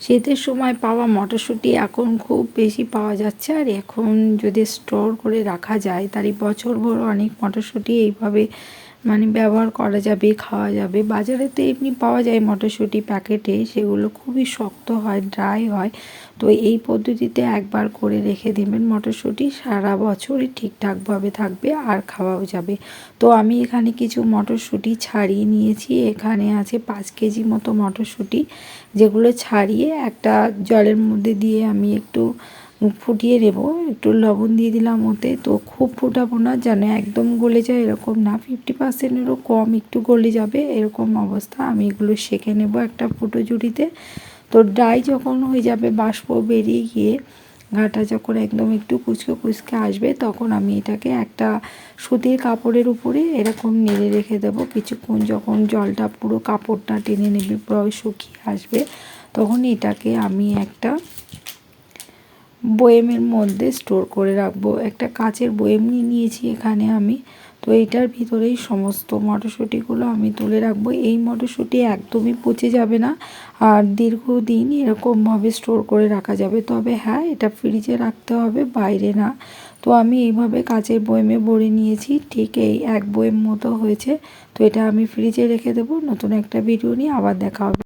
শীতের সময় পাওয়া মটরশুঁটি এখন খুব বেশি পাওয়া যাচ্ছে, আর এখন যদি স্টোর করে রাখা যায় তাহলে বছরভর অনেক মটরশুঁটি এইভাবে ব্যবহার করা যাবে, খাওয়া যাবে। বাজারে তো এমনি পাওয়া যায় মটরশুঁটি প্যাকেটে, সেগুলো খুবই শক্ত হয়, ড্রাই হয়। তো এই পদ্ধতিতে একবার করে রেখে দেবেন, মটরশুঁটি সারা বছরই ঠিকঠাকভাবে থাকবে আর খাওয়াও যাবে। তো আমি এখানে কিছু মটরশুঁটি ছাড়িয়ে নিয়েছি। এখানে আছে 5 কেজি মতো মটরশুঁটি, যেগুলো ছাড়িয়ে একটা জলের মধ্যে দিয়ে আমি একটু ফুটিয়ে নেব। একটু লবণ দিয়ে দিলাম ওতে। তো খুব ফোটাবো না, যেন একদম গলে যায় এরকম না, 50%-এরও কম একটু গলে যাবে এরকম অবস্থা। আমি এগুলো সেঁকে নেব একটা ফুটো ঝুড়িতে। তো ড্রাই যখন হয়ে যাবে, বাষ্প বেরিয়ে গিয়ে ঘাটা যখন একদম একটু কুচকে কুচকে আসবে, তখন আমি এটাকে একটা সুতির কাপড়ের উপরে এরকম নেড়ে রেখে দেবো কিছুক্ষণ। যখন জলটা পুরো কাপড়টা টেনে নেবে, পুরো শুকিয়ে আসবে, তখন এটাকে আমি একটা বয়েমের মধ্যে স্টোর করে রাখবো। একটা কাচের বয়েম নিয়ে নিয়েছি এখানে আমি। তো এইটার ভিতরেই সমস্ত মটরশুঁটিগুলো আমি তুলে রাখবো। এই মটরশুঁটি একদমই পচে যাবে না, আর দীর্ঘদিন এরকমভাবে স্টোর করে রাখা যাবে। তবে হ্যাঁ, এটা ফ্রিজে রাখতে হবে, বাইরে না। তো আমি এইভাবে কাচের বয়েমে ভরে নিয়েছি, ঠিক এই এক বয়েম মতো হয়েছে। তো এটা আমি ফ্রিজে রেখে দেবো। নতুন একটা ভিডিও নিয়ে আবার দেখা হবে।